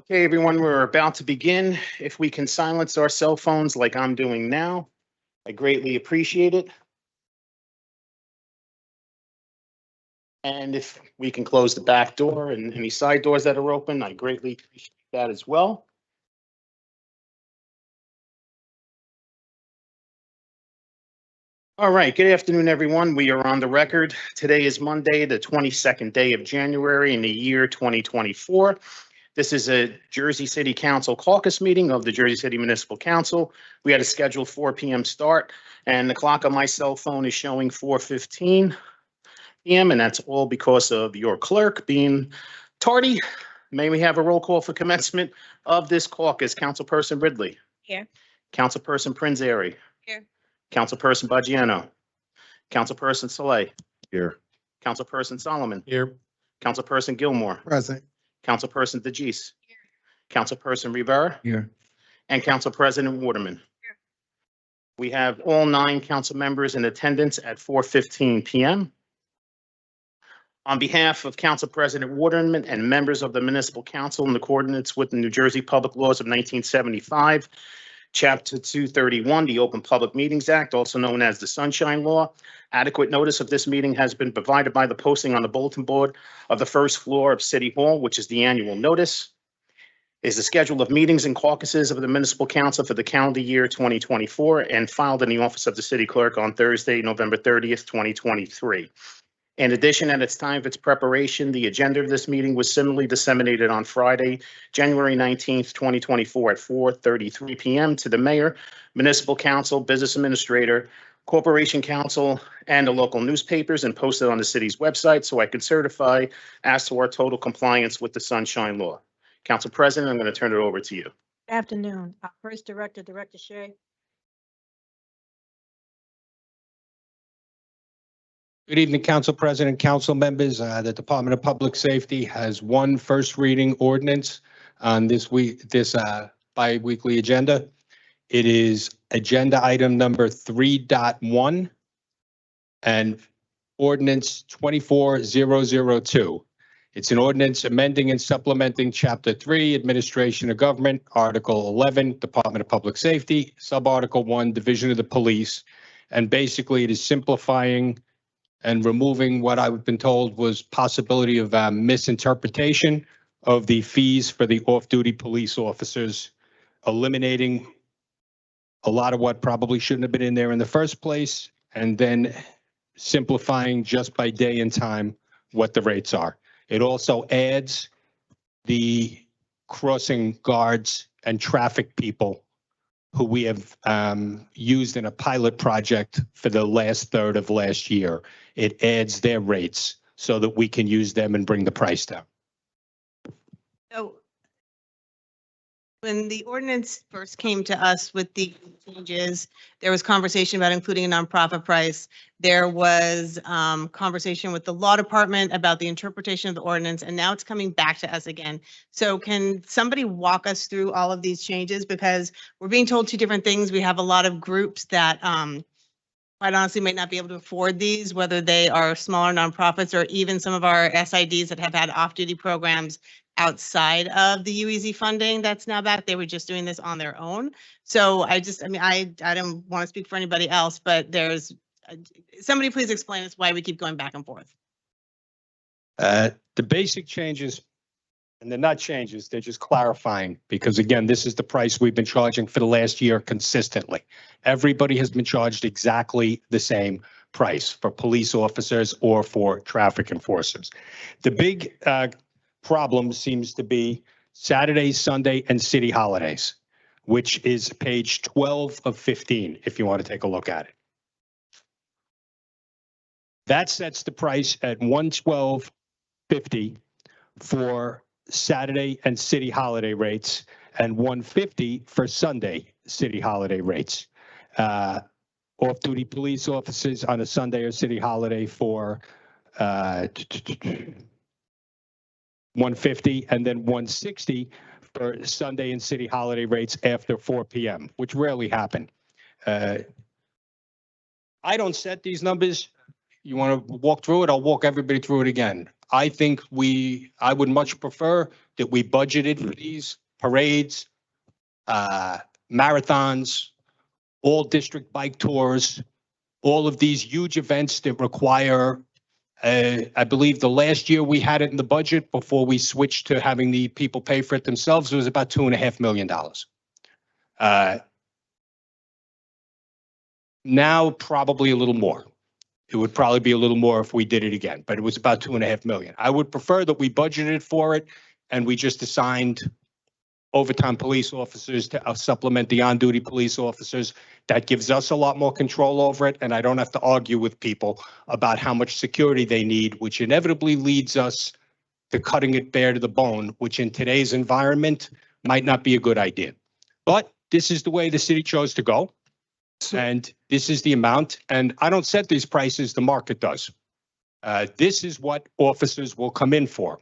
Okay, everyone, we're about to begin. If we can silence our cell phones like I'm doing now, I greatly appreciate it. And if we can close the back door and any side doors that are open, I greatly appreciate that as well. All right, good afternoon, everyone. We are on the record. Today is Monday, the 22nd day of January in the year 2024. This is a Jersey City Council caucus meeting of the Jersey City Municipal Council. We had a scheduled 4 p.m. start, and the clock on my cell phone is showing 4:15 p.m., and that's all because of your clerk being tardy. May we have a roll call for commencement of this caucus? Councilperson Ridley. Here. Councilperson Prinzary. Here. Councilperson Baggiano. Councilperson Saleh. Here. Councilperson Solomon. Here. Councilperson Gilmore. Present. Councilperson DeGise. Councilperson Rivera. Here. And Council President Waterman. Here. We have all 9 council members in attendance at 4:15 p.m. On behalf of Council President Waterman and members of the Municipal Council in accordance with the New Jersey Public Laws of 1975, Chapter 231, the Open Public Meetings Act, also known as the Sunshine Law, adequate notice of this meeting has been provided by the posting on the bulletin board of the first floor of City Hall, which is the annual notice. Is the schedule of meetings and caucuses of the Municipal Council for the calendar year 2024 and filed in the office of the City Clerk on Thursday, November 30th, 2023. In addition, at its time of its preparation, the agenda of this meeting was similarly disseminated on Friday, January 19th, 2024 at 4:33 p.m. to the mayor, municipal council, business administrator, corporation council, and the local newspapers and posted on the city's website so I can certify as to our total compliance with the Sunshine Law. Council President, I'm going to turn it over to you. Good afternoon. Our first director, Director Shea. Good evening, Council President, council members. The Department of Public Safety has one first reading ordinance on this bi-weekly agenda. It is agenda item number 3.1 and ordinance 24002. It's an ordinance amending and supplementing Chapter 3, Administration of Government, Article 11, Department of Public Safety, Sub-Article 1, Division of the Police. And basically, it is simplifying and removing what I've been told was possibility of misinterpretation of the fees for the off-duty police officers, eliminating a lot of what probably shouldn't have been in there in the first place, and then simplifying just by day and time what the rates are. It also adds the crossing guards and traffic people who we have used in a pilot project for the last third of last year. It adds their rates so that we can use them and bring the price down. So when the ordinance first came to us with the changes, there was conversation about including a nonprofit price. There was conversation with the law department about the interpretation of the ordinance, and now it's coming back to us again. So can somebody walk us through all of these changes? Because we're being told 2 different things. We have a lot of groups that quite honestly might not be able to afford these, whether they are smaller nonprofits or even some of our SIDs that have had off-duty programs outside of the UEZ funding that's now back. They were just doing this on their own. So I don't want to speak for anybody else, but there's somebody please explain us why we keep going back and forth. The basic changes, and they're not changes, they're just clarifying, because again, this is the price we've been charging for the last year consistently. Everybody has been charged exactly the same price for police officers or for traffic enforcers. The big problem seems to be Saturday, Sunday, and city holidays, which is page 12 of 15, if you want to take a look at it. That sets the price at $112.50 for Saturday and city holiday rates and $150 for Sunday city holiday rates. Off-duty police officers on a Sunday or city holiday for $150 and then $160 for Sunday and city holiday rates after 4 p.m., which rarely happen. I don't set these numbers. You want to walk through it? I'll walk everybody through it again. I think I would much prefer that we budgeted for these parades, marathons, all district bike tours, all of these huge events that require, I believe the last year we had it in the budget before we switched to having the people pay for it themselves, it was about $2.5 million. Now probably a little more. It would probably be a little more if we did it again, but it was about $2.5 million. I would prefer that we budgeted for it and we just assigned overtime police officers to supplement the on-duty police officers. That gives us a lot more control over it, and I don't have to argue with people about how much security they need, which inevitably leads us to cutting it bare to the bone, which in today's environment might not be a good idea. But this is the way the city chose to go, and this is the amount, and I don't set these prices, the market does. This is what officers will come in for,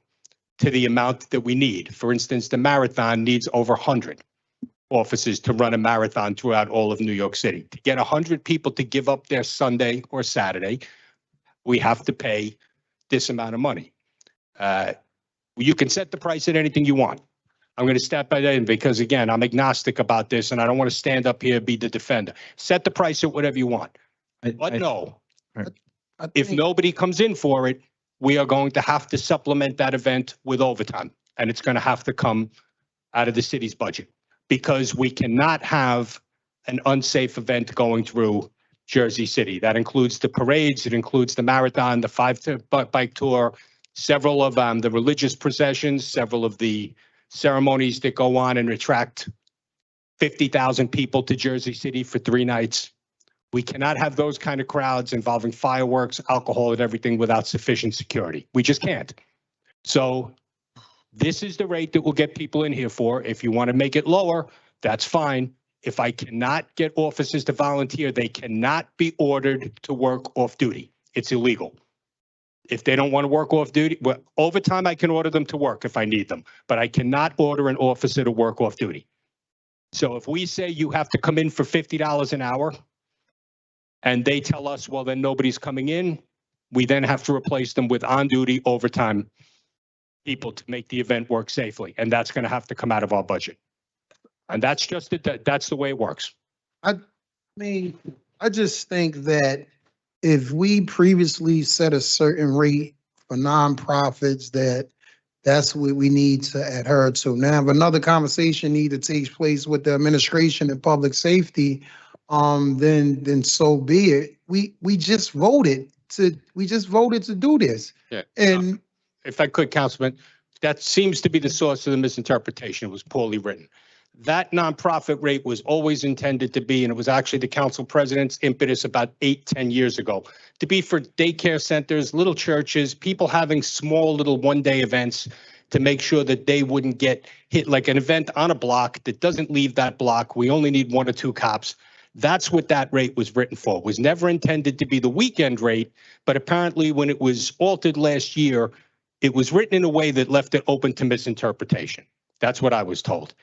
to the amount that we need. For instance, the marathon needs over 100 officers to run a marathon throughout all of New York City. To get 100 people to give up their Sunday or Saturday, we have to pay this amount of money. You can set the price at anything you want. I'm going to step by that in because, again, I'm agnostic about this and I don't want to stand up here and be the defender. Set the price at whatever you want. But no, if nobody comes in for it, we are going to have to supplement that event with overtime, and it's going to have to come out of the city's budget because we cannot have an unsafe event going through Jersey City. That includes the parades, it includes the marathon, the 5-bike tour, several of the religious processions, several of the ceremonies that go on and attract 50,000 people to Jersey City for 3 nights. We cannot have those kind of crowds involving fireworks, alcohol, and everything without sufficient security. We just can't. So this is the rate that we'll get people in here for. If you want to make it lower, that's fine. If I cannot get officers to volunteer, they cannot be ordered to work off duty. It's illegal. If they don't want to work off duty, well, overtime, I can order them to work if I need them, but I cannot order an officer to work off duty. So if we say you have to come in for $50 an hour, and they tell us, well, then nobody's coming in, we then have to replace them with on-duty overtime people to make the event work safely. And that's going to have to come out of our budget. And that's just it. That's the way it works. I mean, I just think that if we previously set a certain rate for nonprofits, that's what we need to adhere to. Now, if another conversation either takes place with the administration and public safety, then so be it. We just voted to do this. Yeah. And If I could, Councilman, that seems to be the source of the misinterpretation. It was poorly written. That nonprofit rate was always intended to be, and it was actually the council president's impetus about 8-10 years ago, to be for daycare centers, little churches, people having small little one-day events to make sure that they wouldn't get hit, like an event on a block that doesn't leave that block. We only need 1 or 2 cops. That's what that rate was written for. It was never intended to be the weekend rate, but apparently when it was altered last year, it was written in a way that left it open to misinterpretation. That's what I was told.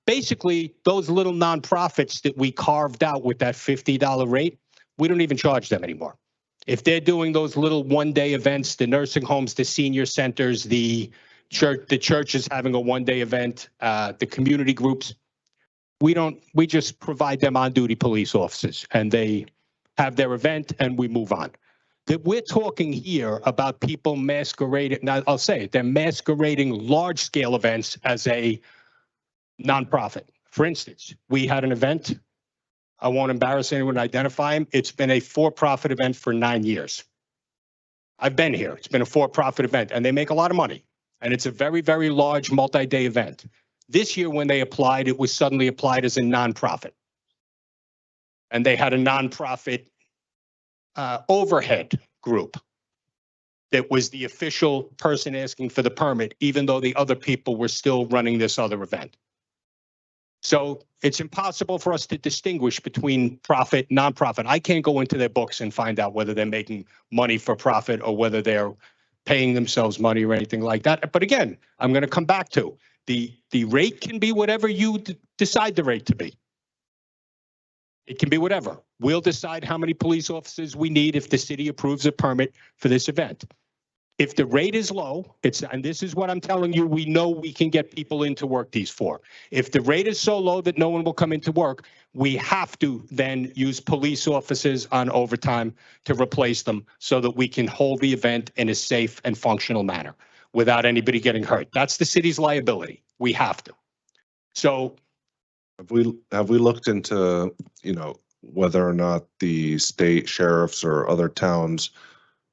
Basically, those little nonprofits that we carved out with that $50 rate, we don't even charge them anymore. If they're doing those little one-day events, the nursing homes, the senior centers, the church is having a one-day event, the community groups, we just provide them on-duty police officers and they have their event and we move on. That we're talking here about people masquerading, now I'll say it, they're masquerading large-scale events as a nonprofit. For instance, we had an event, I won't embarrass anyone to identify him, it's been a for-profit event for 9 years. I've been here, it's been a for-profit event and they make a lot of money. And it's a very, very large multi-day event. This year, when they applied, it was suddenly applied as a nonprofit. And they had a nonprofit overhead group that was the official person asking for the permit, even though the other people were still running this other event. So it's impossible for us to distinguish between profit, nonprofit. I can't go into their books and find out whether they're making money for profit or whether they're paying themselves money or anything like that. But again, I'm going to come back to the rate can be whatever you decide the rate to be. It can be whatever. We'll decide how many police officers we need if the city approves a permit for this event. If the rate is low, and this is what I'm telling you, we know we can get people into work these for. If the rate is so low that no one will come into work, we have to then use police officers on overtime to replace them so that we can hold the event in a safe and functional manner without anybody getting hurt. That's the city's liability. We have to. So Have we looked into, whether or not the state sheriffs or other towns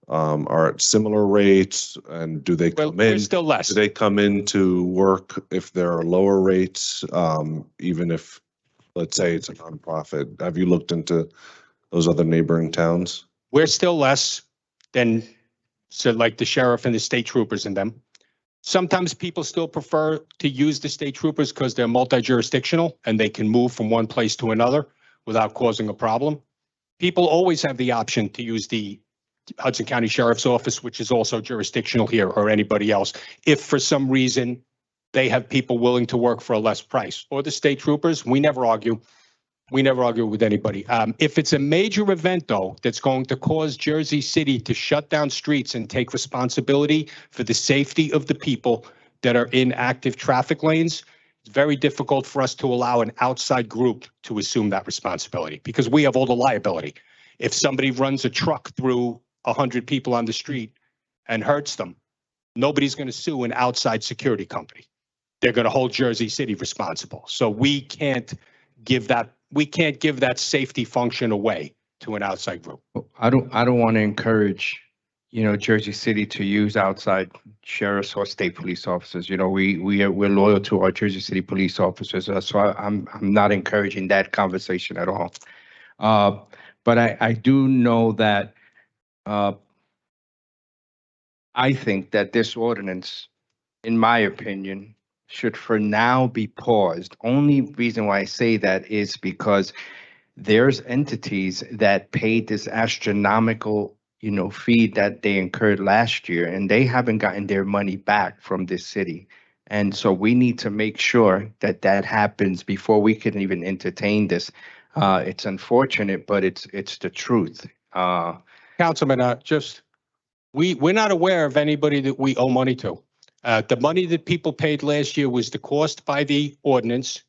are at similar rates, and do they come we're in? still less. Do they come in to work if there are lower rates, even if, let's say, it's a nonprofit? Have you looked into those other neighboring towns? We're still less than, so like the sheriff and the state troopers and them. Sometimes people still prefer to use the state troopers because they're multi-jurisdictional and they can move from one place to another without causing a problem. People always have the option to use the Hudson County Sheriff's Office, which is also jurisdictional here, or anybody else, if for some reason they have people willing to work for a less price. Or the state troopers, we never argue. We never argue with anybody. If it's a major event, though, that's going to cause Jersey City to shut down streets and take responsibility for the safety of the people that are in active traffic lanes, it's very difficult for us to allow an outside group to assume that responsibility because we have all the liability. If somebody runs a truck through 100 people on the street and hurts them, nobody's going to sue an outside security company. They're going to hold Jersey City responsible. So we can't give that safety function away to an outside group. I don't want to encourage, Jersey City to use outside sheriffs or state police officers. We're loyal to our Jersey City police officers. So I'm not encouraging that conversation at all. But I do know that I think that this ordinance, in my opinion, should for now be paused. Only reason why I say that is because there's entities that paid this astronomical, fee that they incurred last year, and they haven't gotten their money back from this city. And so we need to make sure that that happens before we can even entertain this. It's unfortunate, but it's the truth. Councilman, we're not aware of anybody that we owe money to. The money that people paid last year was the cost by the ordinance.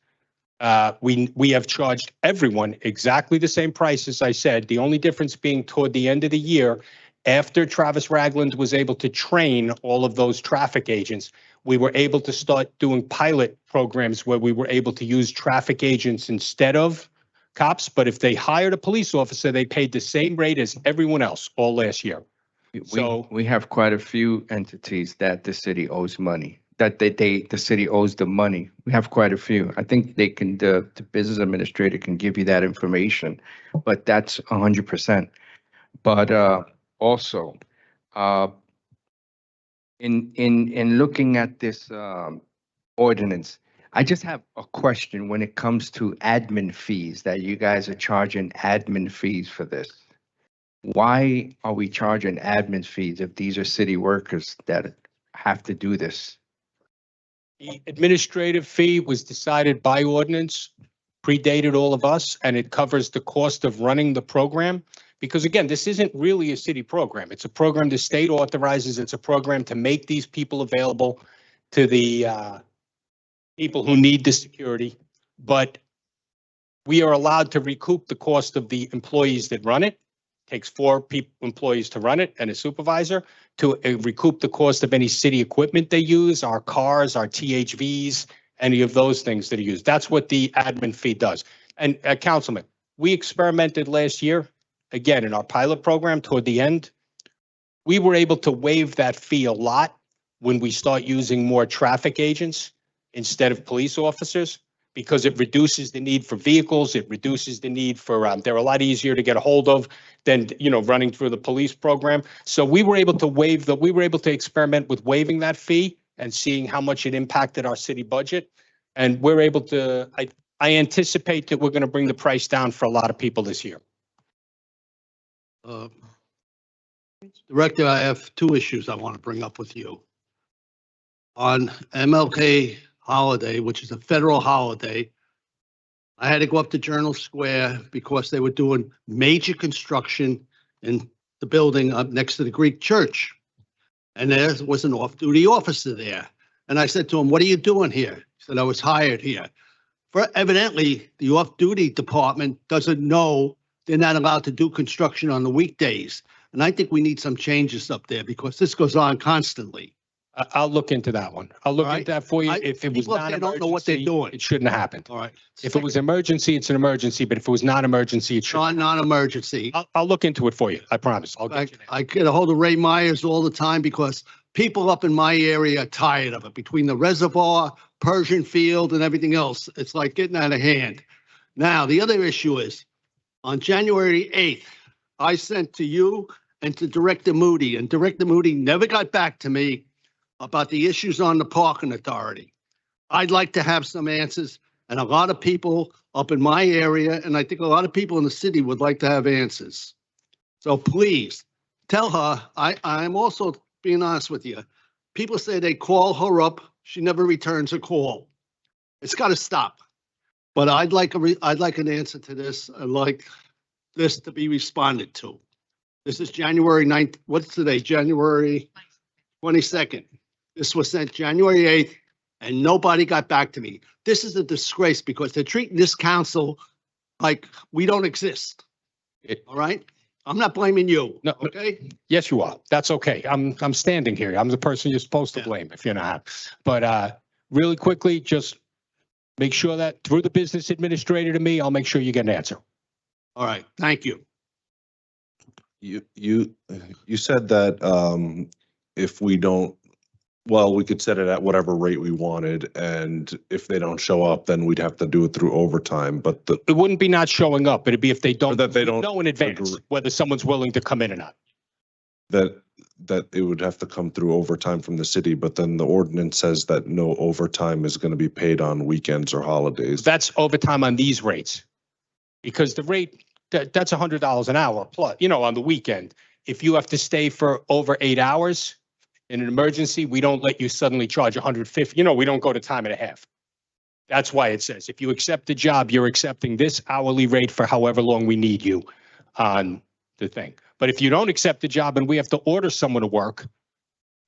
We have charged everyone exactly the same price, as I said. The only difference being toward the end of the year, after Travis Ragland was able to train all of those traffic agents, we were able to start doing pilot programs where we were able to use traffic agents instead of cops. But if they hired a police officer, they paid the same rate as everyone else all last year. We have quite a few entities that the city owes money, that the city owes the money. We have quite a few. I think the business administrator can give you that information, but that's 100%. But also, in looking at this ordinance, I just have a question when it comes to admin fees, that you guys are charging admin fees for this. Why are we charging admin fees if these are city workers that have to do this? The administrative fee was decided by ordinance, predated all of us, and it covers the cost of running the program. Because again, this isn't really a city program. It's a program the state authorizes. It's a program to make these people available to the people who need the security. But we are allowed to recoup the cost of the employees that run it. Takes 4 employees to run it and a supervisor to recoup the cost of any city equipment they use, our cars, our THVs, any of those things that are used. That's what the admin fee does. And Councilman, we experimented last year, again, in our pilot program toward the end. We were able to waive that fee a lot when we start using more traffic agents instead of police officers, because it reduces the need for vehicles. It reduces the need for, they're a lot easier to get a hold of than, running through the police program. So we were able to experiment with waiving that fee and seeing how much it impacted our city budget. And we're able to, I anticipate that we're going to bring the price down for a lot of people this year. Director, I have 2 issues I want to bring up with you. On MLK holiday, which is a federal holiday, I had to go up to Journal Square because they were doing major construction in the building up next to the Greek church. And there was an off-duty officer there. And I said to him, "What are you doing here?" He said, "I was hired here." Evidently, the off-duty department doesn't know they're not allowed to do construction on the weekdays. And I think we need some changes up there because this goes on constantly. I'll look into that one. I'll look All right. into that for you. If it was People up not there don't know what they're emergency, doing. it shouldn't have happened. All right. If it was emergency, it's an emergency, but if it was not emergency, it should. Non-emergency. I'll look into it for you. I promise. I'll I get you there. I get a hold of Ray Myers all the time because people up in my area are tired of it. Between the reservoir, Persian Field, and everything else, it's like getting out of hand. Now, the other issue is, on January 8th, I sent to you and to Director Moody, and Director Moody never got back to me about the issues on the parking authority. I'd like to have some answers, and a lot of people up in my area, and I think a lot of people in the city would like to have answers. So please, tell her, I'm also being honest with you. People say they call her up, she never returns a call. It's got to stop. But I'd like an answer to this. I'd like this to be responded to. This is January 9th. What's today? January 22nd. This was sent January 8th, and nobody got back to me. This is a disgrace because they're treating this council like we don't exist. All right? I'm not blaming you. No, Okay? yes, you are. That's okay. I'm standing here. I'm the person you're supposed to Yeah. blame if you're not. But really quickly, just make sure that through the business administrator to me, I'll make sure you get an answer. All right. Thank you. You said that if we don't, well, we could set it at whatever rate we wanted, and if they don't show up, then we'd have to do it through overtime, but the, It wouldn't be not showing up. It'd be if they don't, that they don't know in advance agree. whether someone's willing to come in or not. that it would have to come through overtime from the city, but then the ordinance says that no overtime is going to be paid on weekends or holidays. That's overtime on these rates. Because the rate, that's $100 an hour plus, on the weekend. If you have to stay for over 8 hours in an emergency, we don't let you suddenly charge 150. We don't go to time and a half. That's why it says, if you accept the job, you're accepting this hourly rate for however long we need you on the thing. But if you don't accept the job and we have to order someone to work,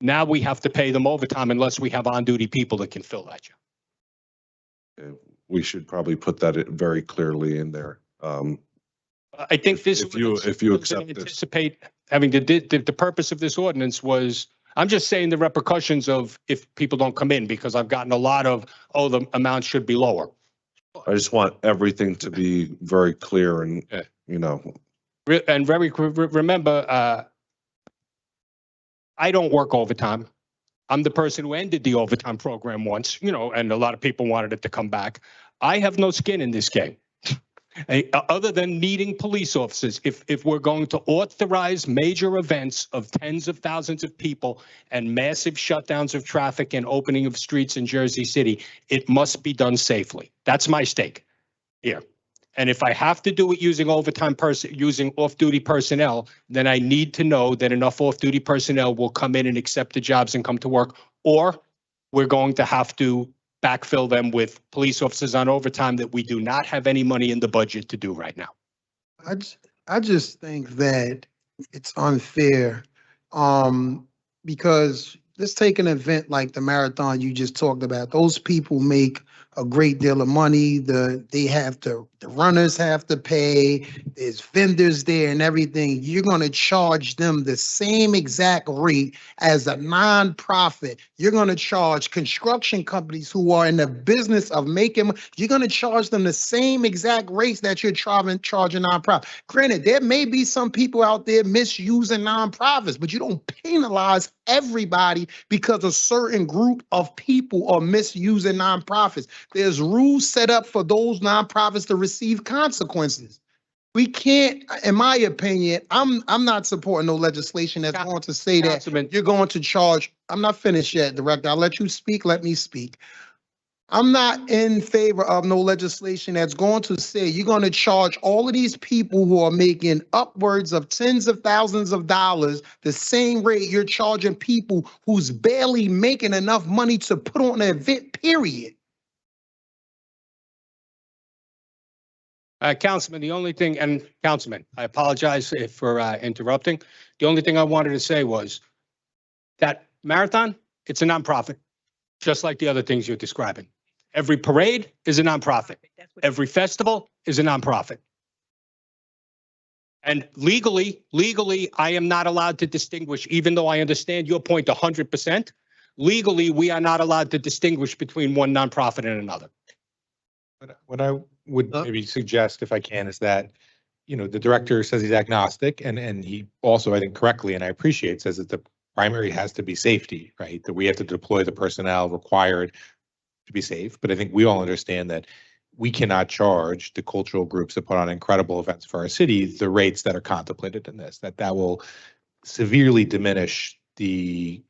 now we have to pay them overtime unless we have on-duty people that can fill that job. We should probably put that very clearly in there. I think this. If you accept this. Anticipate, the purpose of this ordinance was, I'm just saying the repercussions of if people don't come in, because I've gotten a lot of, the amount should be lower. I just want everything to be very clear and, And remember, I don't work overtime. I'm the person who ended the overtime program once, and a lot of people wanted it to come back. I have no skin in this game. Other than needing police officers, if we're going to authorize major events of tens of thousands of people and massive shutdowns of traffic and opening of streets in Jersey City, it must be done safely. That's my stake here. And if I have to do it using using off-duty personnel, then I need to know that enough off-duty personnel will come in and accept the jobs and come to work, or we're going to have to backfill them with police officers on overtime that we do not have any money in the budget to do right now. I just think that it's unfair, because let's take an event like the marathon you just talked about. Those people make a great deal of money. The runners have to pay. There's vendors there and everything. You're going to charge them the same exact rate as a nonprofit. You're going to charge construction companies who are in the business of making. You're going to charge them the same exact rates that you're charging nonprofit. Granted, there may be some people out there misusing nonprofits, but you don't penalize everybody because a certain group of people are misusing nonprofits. There's rules set up for those nonprofits to receive consequences. We can't, in my opinion, I'm not supporting no legislation that's going to say that you're going to charge. I'm not finished yet, Director. I'll let you speak. Let me speak. I'm not in favor of no legislation that's going to say you're going to charge all of these people who are making upwards of tens of thousands of dollars the same rate you're charging people who's barely making enough money to put on an event, period. Councilman, the only thing, and Councilman, I apologize for interrupting. The only thing I wanted to say was, That marathon, it's a nonprofit, just like the other things you're describing. Every parade is a nonprofit. Every festival is a nonprofit. And legally, I am not allowed to distinguish, even though I understand your point 100%. Legally, we are not allowed to distinguish between one nonprofit and another. What I would maybe suggest, if I can, is that, you know, the director says he's agnostic, and he also, I think correctly, and I appreciate, says that the primary has to be safety, right? That we have to deploy the personnel required to be safe. But I think we all understand that we cannot charge the cultural groups that put on incredible events for our city the rates that are contemplated in this, that will severely diminish the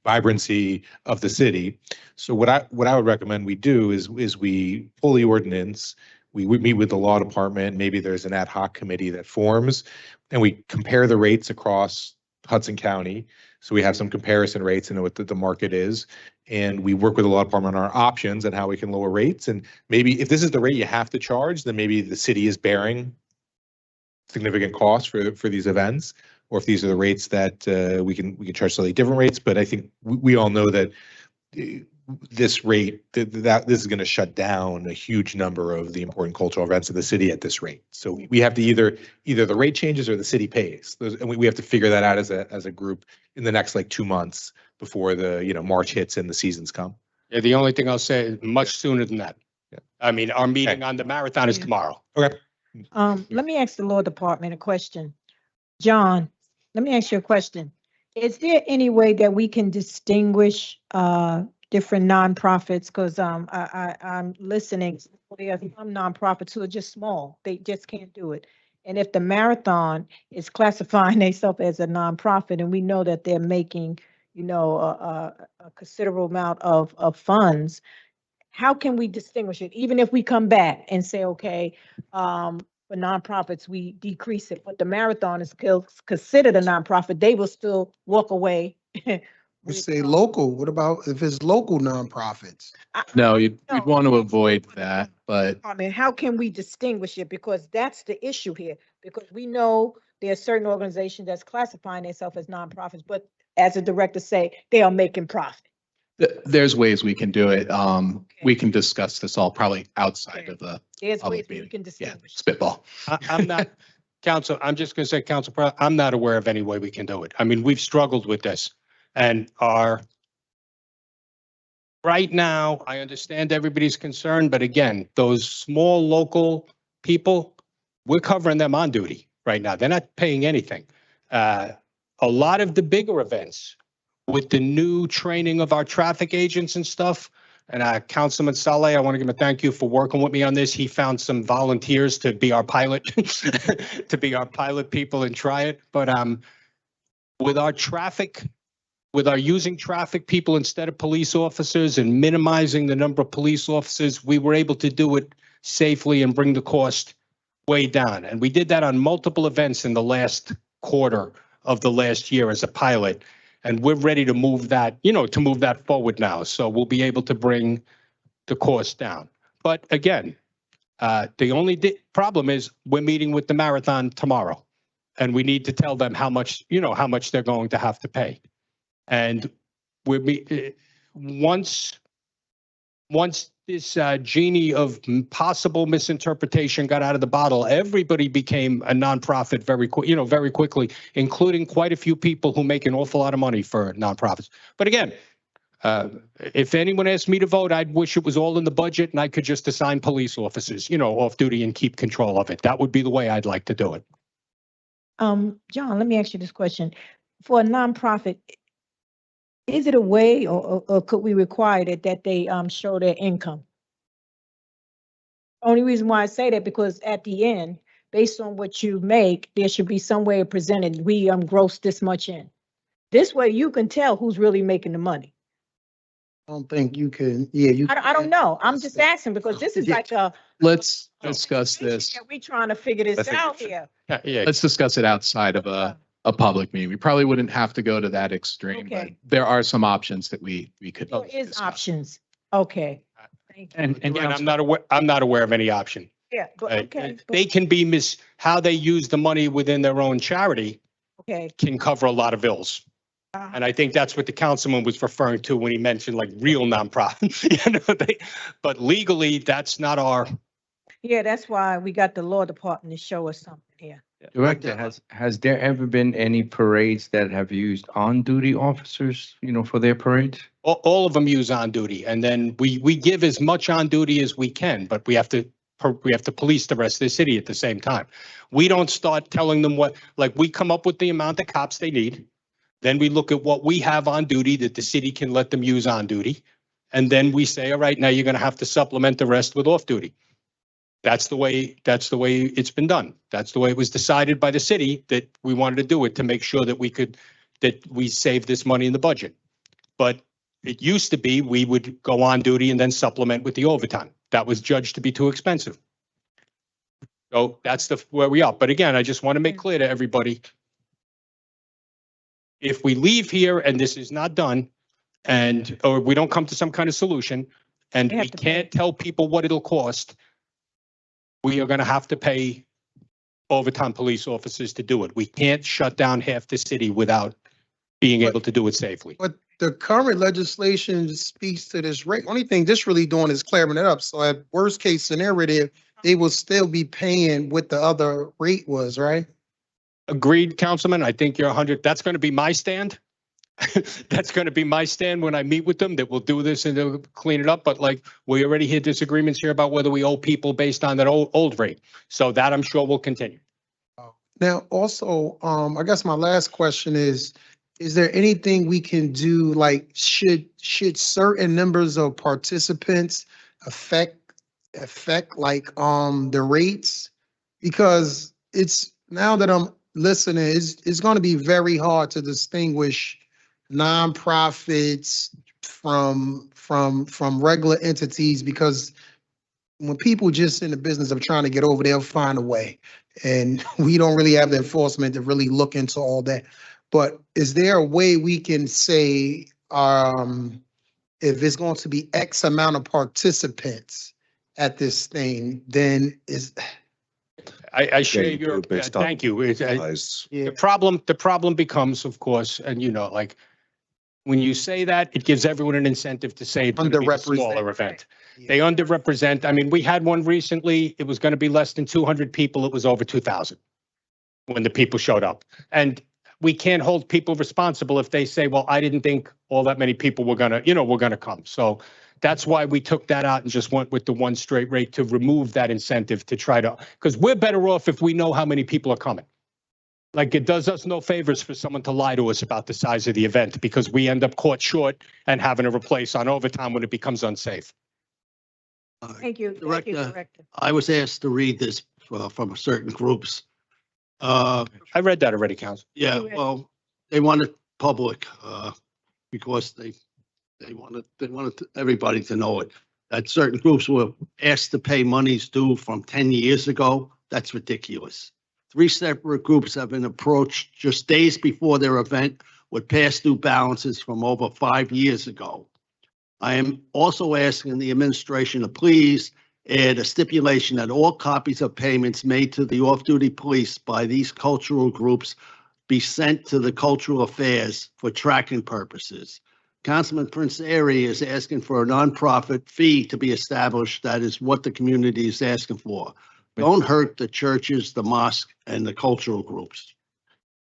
vibrancy of the city. So what I would recommend we do is we pull the ordinance, we meet with the law department, maybe there's an ad hoc committee that forms, and we compare the rates across Hudson County. So we have some comparison rates and know what the market is. And we work with the law department on our options and how we can lower rates. And maybe if this is the rate you have to charge, then maybe the city is bearing significant costs for these events. Or if these are the rates that we can charge slightly different rates. But I think we all know that this rate, that this is going to shut down a huge number of the important cultural events in the city at this rate. So we have to either the rate changes or the city pays. And we have to figure that out as a group in the next like 2 months before the March hits and the seasons come. Yeah, the only thing I'll say is much sooner than that. Yeah. I mean, our meeting on the marathon is tomorrow. Okay. Let me ask the law department a question. John, let me ask you a question. Is there any way that we can distinguish different nonprofits? Because I'm listening. There are some nonprofits who are just small. They just can't do it. And if the marathon is classifying themselves as a nonprofit, and we know that they're making, a considerable amount of funds, how can we distinguish it? Even if we come back and say, okay, for nonprofits, we decrease it, but the marathon is still considered a nonprofit, they will still walk away. We say local. What about if it's local nonprofits? No, you'd No. want to avoid that, but I mean, how can we distinguish it? Because that's the issue here, because we know there are certain organizations that's classifying themselves as nonprofits, but as the director say, they are making profit. there's ways we can do it. We can discuss this all probably outside Okay. of the There's public ways that we meeting. can Yeah, distinguish. spitball. I'm not, Council, I'm just going to say, I'm not aware of any way we can do it. I mean, we've struggled with this and right now, I understand everybody's concern, but again, those small local people, we're covering them on duty right now. They're not paying anything. A lot of the bigger events with the new training of our traffic agents and stuff, and Councilman Saleh, I want to give him a thank you for working with me on this. He found some volunteers to be our pilot, to be our pilot people and try it. But with our traffic, with our using traffic people instead of police officers and minimizing the number of police officers, we were able to do it safely and bring the cost way down. And we did that on multiple events in the last quarter of the last year as a pilot. And we're ready to move that, to move that forward now. So we'll be able to bring the cost down. But again, the only problem is we're meeting with the marathon tomorrow. And we need to tell them how much they're going to have to pay. And once this genie of possible misinterpretation got out of the bottle, everybody became a nonprofit very quickly, including quite a few people who make an awful lot of money for nonprofits. But again, if anyone asked me to vote, I'd wish it was all in the budget and I could just assign police officers, off duty and keep control of it. That would be the way I'd like to do it. John, let me ask you this question. For a nonprofit, is it a way or could we require that they show their income? Only reason why I say that because at the end, based on what you make, there should be some way of presenting, we gross this much in. This way you can tell who's really making the money. I don't think you can, you. I don't know. I'm just asking because this is like a. Let's discuss this. We trying to figure this out here. Yeah. Let's discuss it outside of a public meeting. We probably wouldn't have to go to that extreme, but Okay. there are some options that we could. There is discuss. options. Okay. Thank you. And I'm not aware of any option. Yeah, but okay. They can be how they use the money within their own charity Okay, can cover a lot of bills. And I think that's what the councilman was referring to when he mentioned like real nonprofit. But legally, that's not our, Yeah, that's why we got the law department to show us something here. Director, has there ever been any parades that have used on-duty officers, for their parades? all of them use on duty. And then we give as much on duty as we can, but we have to police the rest of the city at the same time. We don't start telling them we come up with the amount of cops they need. Then we look at what we have on duty that the city can let them use on duty. And then we say, all right, now you're going to have to supplement the rest with off duty. That's the way it's been done. That's the way it was decided by the city that we wanted to do it to make sure that we save this money in the budget. But it used to be we would go on duty and then supplement with the overtime. That was judged to be too expensive. So that's where we are. But again, I just want to make clear to everybody, if we leave here and this is not done or we don't come to some kind of solution and we can't tell people what it'll cost, we are going to have to pay overtime police officers to do it. We can't shut down half the city without being able to do it safely. But the current legislation speaks to this rate. Only thing this really doing is clearing it up. So at worst case scenario, they will still be paying what the other rate was, right? Agreed, Councilman. I think you're 100. That's going to be my stand. That's going to be my stand when I meet with them, that we'll do this and they'll clean it up. But we already had disagreements here about whether we owe people based on that old rate. So that I'm sure will continue. Now, also, I guess my last question is there anything we can do, should certain numbers of participants affect the rates? Because it's, now that I'm listening, it's going to be very hard to distinguish nonprofits from regular entities, because when people just in the business of trying to get over, they'll find a way. And we don't really have the enforcement to really look into all that. But is there a way we can say, if it's going to be X amount of participants at this thing, then I share your, thank you. The problem becomes, of course, and when you say that, it gives everyone an incentive to say it's going to be a smaller event. Yeah. They underrepresent. I mean, we had one recently. It was going to be less than 200 people. It was over 2,000 when the people showed up. And we can't hold people responsible if they say, well, I didn't think all that many people were going to come. So that's why we took that out and just went with the one straight rate to remove that incentive to try to, because we're better off if we know how many people are coming. It does us no favors for someone to lie to us about the size of the event, because we end up caught short and having to replace on overtime when it becomes unsafe. Thank you. Director, Thank you, Director. I was asked to read this from certain groups. I read that already, Council. Yeah, well, they wanted public because they wanted everybody to know it. That certain groups were asked to pay monies due from 10 years ago. That's ridiculous. 3 separate groups have been approached just days before their event with past due balances from over 5 years ago. I am also asking the administration to please add a stipulation that all copies of payments made to the off-duty police by these cultural groups be sent to the Cultural Affairs for tracking purposes. Councilman Prince Airy is asking for a nonprofit fee to be established. That is what the community is asking for. Don't hurt the churches, the mosque, and the cultural groups.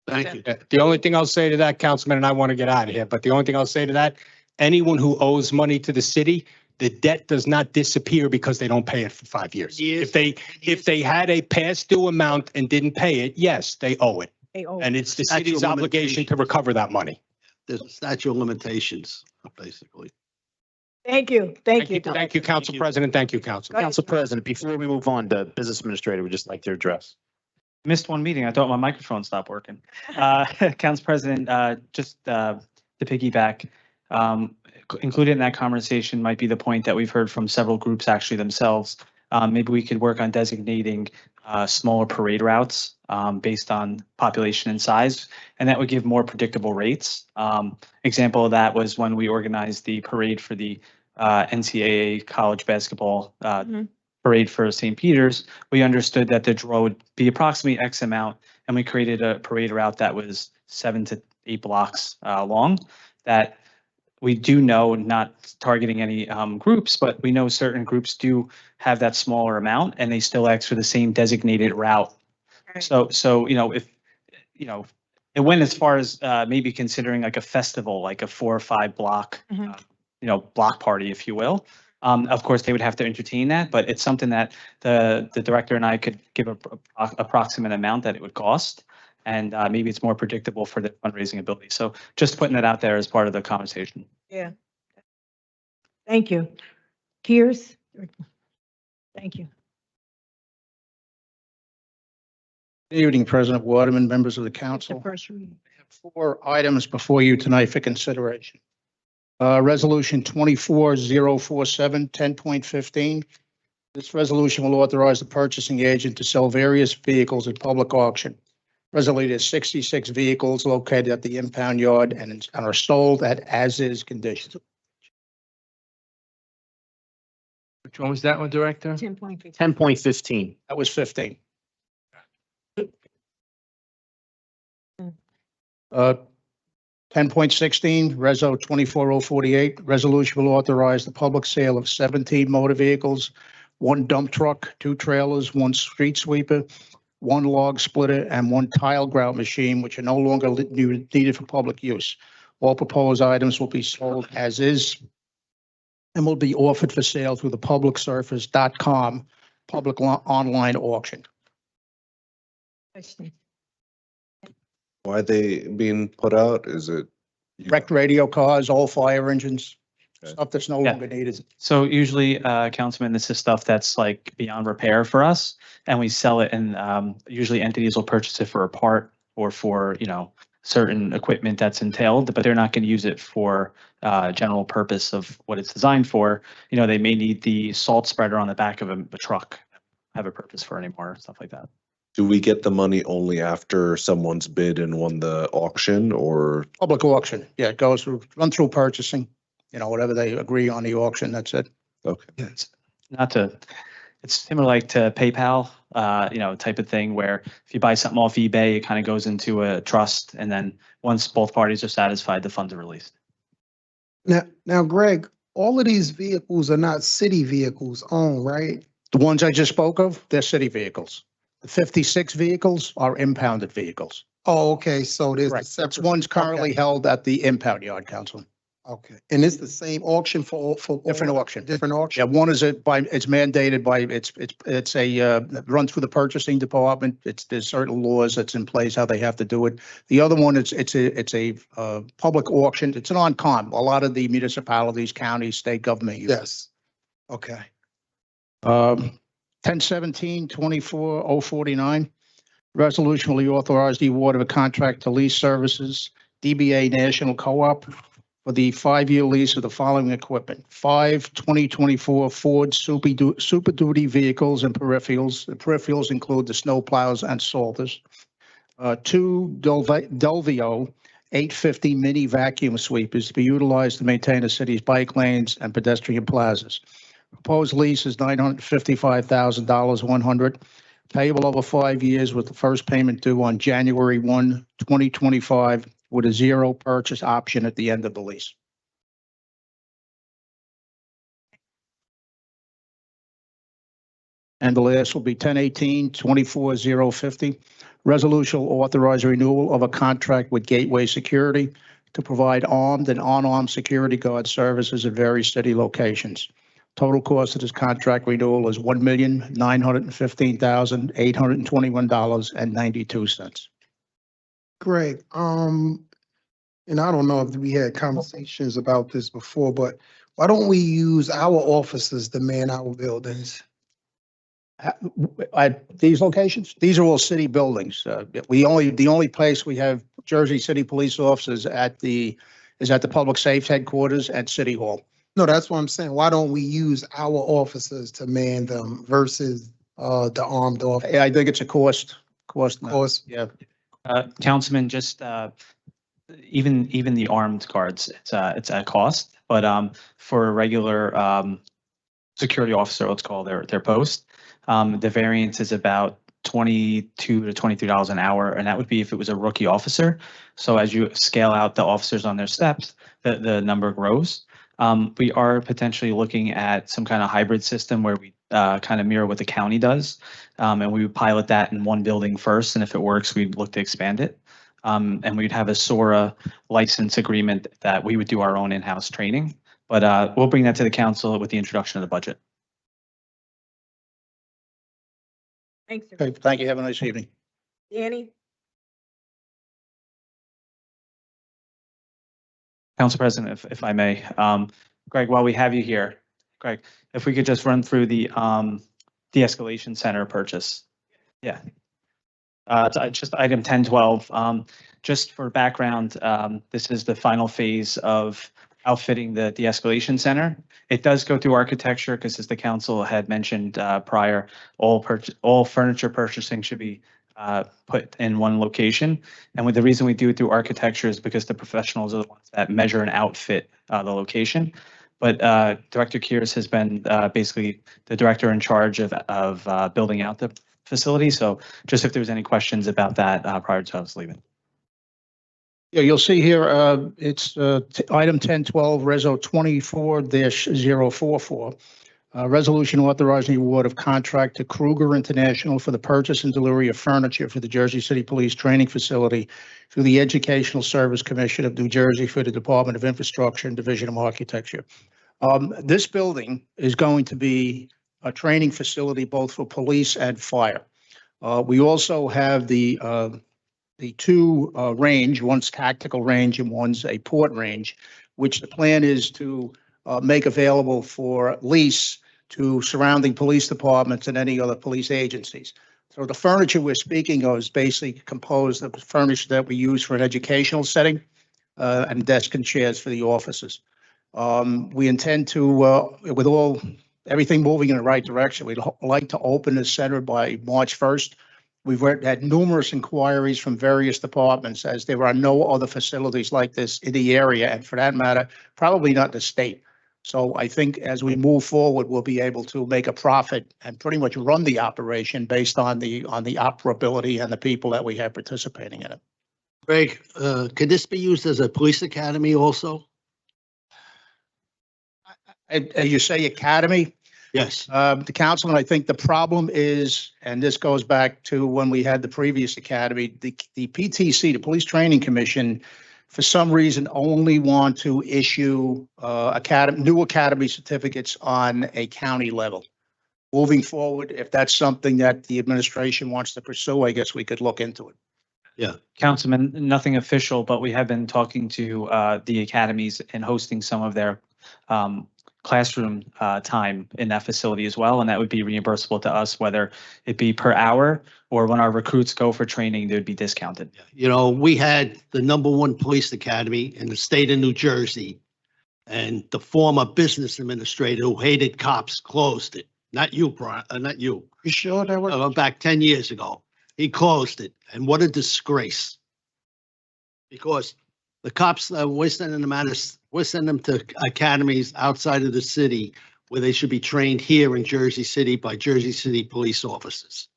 Thank you. The only thing I'll say to that, Councilman, and I want to get out of here, but the only thing I'll say to that, anyone who owes money to the city, the debt does not disappear because they don't pay it for 5 years. If they had a past due amount and didn't pay it, yes, they owe it. And it's the city's obligation to recover that money. There's a statute of limitations, basically. Thank you. Thank you. Thank you, Council President. Thank you, Council. Council President, before we move on, the business administrator would just like to address. Missed one meeting. I thought my microphone stopped working. Council President, just to piggyback, included in that conversation might be the point that we've heard from several groups actually themselves. Maybe we could work on designating smaller parade routes based on population and size, and that would give more predictable rates. Example of that was when we organized the parade for the NCAA college basketball parade for St. Peter's. We understood that the draw would be approximately X amount, and we created a parade route that was 7 to 8 blocks long, that we do know, not targeting any groups, but we know certain groups do have that smaller amount and they still ask for the same designated route. So, if, it went as far as maybe considering like a festival, like a 4 or 5 block, block party, if you will. Of course, they would have to entertain that, but it's something that the director and I could give a approximate amount that it would cost. And maybe it's more predictable for the fundraising ability. So just putting that out there as part of the conversation. Yeah. Thank you. Pierce? Thank you. Good evening, President Waterman, members of the The council. first reading. I have 4 items before you tonight for consideration. Resolution 24047, 10.15. This resolution will authorize the purchasing agent to sell various vehicles at public auction. Presently, there's 66 vehicles located at the impound yard and are sold at as-is condition. Which one was that one, Director? 10.15. 10.15. That was 15. 10.16, Reso 24048, resolution will authorize the public sale of 17 motor vehicles, 1 dump truck, 2 trailers, 1 street sweeper, 1 log splitter, and 1 tile grout machine, which are no longer needed for public use. All proposed items will be sold as is and will be offered for sale through the publicsurface.com public online auction. Question. Why they being put out? Is it? Wrecked radio cars, old fire engines, Okay. stuff that's no Yeah. longer needed. So usually, Councilman, this is stuff that's like beyond repair for us, and we sell it, and usually entities will purchase it for a part or for, certain equipment that's entailed, but they're not going to use it for general purpose of what it's designed for. They may need the salt spreader on the back of a truck, have a purpose for anymore, stuff like that. Do we get the money only after someone's bid and won the auction, or? Public auction, yeah, it goes through, run through purchasing, whatever they agree on the auction, that's it. Okay. It's it's similar like to PayPal, type of thing where if you buy something off eBay, it kind of goes into a trust, and then once both parties are satisfied, the funds are released. Now, Greg, all of these vehicles are not city vehicles owned, right? The ones I just spoke of, they're city vehicles. The 56 vehicles are impounded vehicles. Oh, okay, so there's a Correct. That's separate. one's currently Okay, held at the impound yard, Council. Okay, and it's the same auction for. Different auction. Different Yeah, auction? one is it's mandated by, it's a, run through the purchasing department. There's certain laws that's in place, how they have to do it. The other one, it's a public auction. It's an on-con. A lot of the municipalities, counties, state government use it. Yes. Okay. 1017-24049, resolution will authorize the award of a contract to lease services, DBA National Co-op, for the 5-year lease of the following equipment: 5 2024 Ford Super Duty vehicles and peripherals. The peripherals include the snow plows and salters. 2 Delvio 850 mini vacuum sweepers to be utilized to maintain the city's bike lanes and pedestrian plazas. Proposed lease is $955,000, 100, payable over 5 years with the first payment due on January 1, 2025, with a 0 purchase option at the end of the lease. And the last will be 1018-24050. Resolution will authorize renewal of a contract with Gateway Security to provide armed and unarmed security guard services at various city locations. Total cost of this contract renewal is $1,915,821.92. Greg, and I don't know if we had conversations about this before, but why don't we use our officers to man our buildings? At these locations, these are all city buildings. The only place we have Jersey City police officers is at the public safety headquarters at City Hall. No, that's what I'm saying. Why don't we use our officers to man them versus the armed officers? I think it's a cost. Of course. Yeah. Councilman, just even the armed guards, it's a cost, but for a regular security officer, let's call their post, the variance is about $22 to $23 an hour, and that would be if it was a rookie officer. So as you scale out the officers on their steps, the number grows. We are potentially looking at some kind of hybrid system where we kind of mirror what the county does. And we would pilot that in one building first, and if it works, we'd look to expand it. And we'd have a SORA license agreement that we would do our own in-house training. But we'll bring that to the council with the introduction of the budget. Thanks. Okay, thank you. Have a nice evening. Danny? Council President, if I may, Greg, while we have you here, Greg, if we could just run through the de-escalation center purchase. Yeah. Just item 1012. Just for background, this is the final phase of outfitting the de-escalation center. It does go through architecture because, as the council had mentioned prior, all furniture purchasing should be put in one location. And the reason we do it through architecture is because the professionals are the ones that measure and outfit the location. But Director Kears has been basically the director in charge of building out the facility. So just if there's any questions about that prior to us leaving. Yeah, you'll see here, it's item 1012, Reso 24-044. Resolution authorizing the award of contract to Kruger International for the purchase and delivery of furniture for the Jersey City Police Training Facility through the Educational Service Commission of New Jersey for the Department of Infrastructure and Division of Architecture. This building is going to be a training facility both for police and fire. We also have the two range, one's tactical range and one's a port range, which the plan is to make available for lease to surrounding police departments and any other police agencies. So the furniture we're speaking of is basically composed of furniture that we use for an educational setting and desk and chairs for the officers. We intend to, with everything moving in the right direction, we'd like to open the center by March 1st. We've had numerous inquiries from various departments as there are no other facilities like this in the area, and for that matter, probably not the state. So I think as we move forward, we'll be able to make a profit and pretty much run the operation based on the operability and the people that we have participating in it. Greg, could this be used as a police academy also? As you say, academy. Yes. The councilman, I think the problem is, and this goes back to when we had the previous academy, the PTC, the Police Training Commission, for some reason only want to issue new academy certificates on a county level. Moving forward, if that's something that the administration wants to pursue, I guess we could look into it. Yeah. Councilman, nothing official, but we have been talking to the academies and hosting some of their classroom time in that facility as well, and that would be reimbursable to us, whether it be per hour or when our recruits go for training, they would be discounted. You know, we had the #1 police academy in the state of New Jersey, and the former business administrator who hated cops closed it. Not you, Brian, not you. You sure that was? Back 10 years ago, he closed it, and what a disgrace. Because the cops, we're sending them to academies outside of the city where they should be trained here in Jersey City by Jersey City police officers.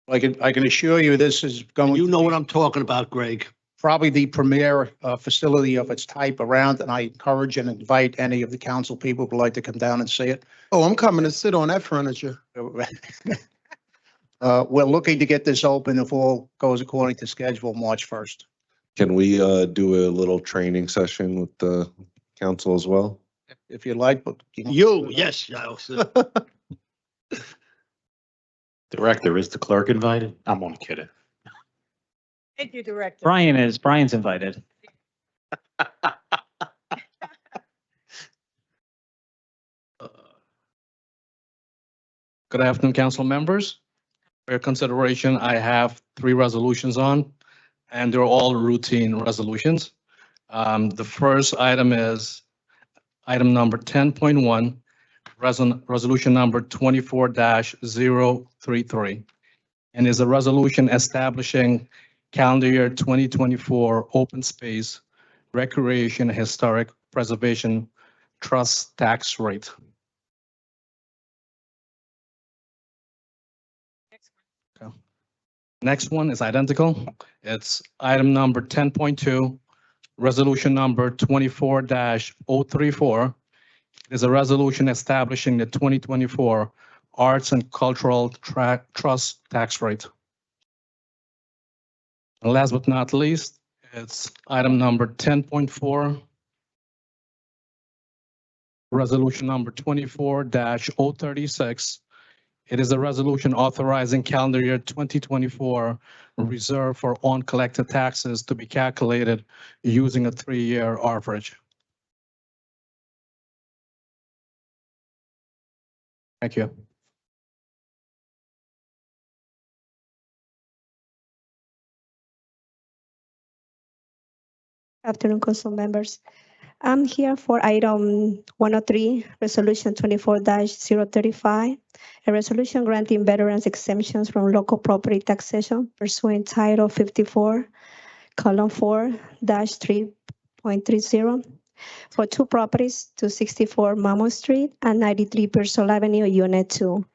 I can assure you this is going. You know what I'm talking about, Greg. Probably the premier facility of its type around, and I encourage and invite any of the council people who would like to come down and see it. Oh, I'm coming to sit on that furniture. We're looking to get this open if all goes according to schedule, March 1st. Can we do a little training session with the council as well? If you like, but Yes, Giles. Director, is the clerk invited? I'm only kidding. Thank you, Director. Brian's invited. Good afternoon, council members. For your consideration, I have 3 resolutions on, and they're all routine resolutions. The first item is item number 10.1, resolution number 24-033, and is a resolution establishing calendar year 2024 open space recreation historic preservation trust tax rate. Next one is identical. It's item number 10.2, resolution number 24-034. It is a resolution establishing the 2024 Arts and Cultural Trust tax rate. And last but not least, it's item number 10.4, resolution number 24-036. It is a resolution authorizing calendar year 2024 reserve for uncollected taxes to be calculated using a 3-year average. Thank you. Afternoon, council members. I'm here for item 103, resolution 24-035, a resolution granting veterans exemptions from local property taxation pursuant Title 54, column 4-3.30 for 2 properties, 264 Mammoth Street and 93 Pearsall Avenue, Unit 2.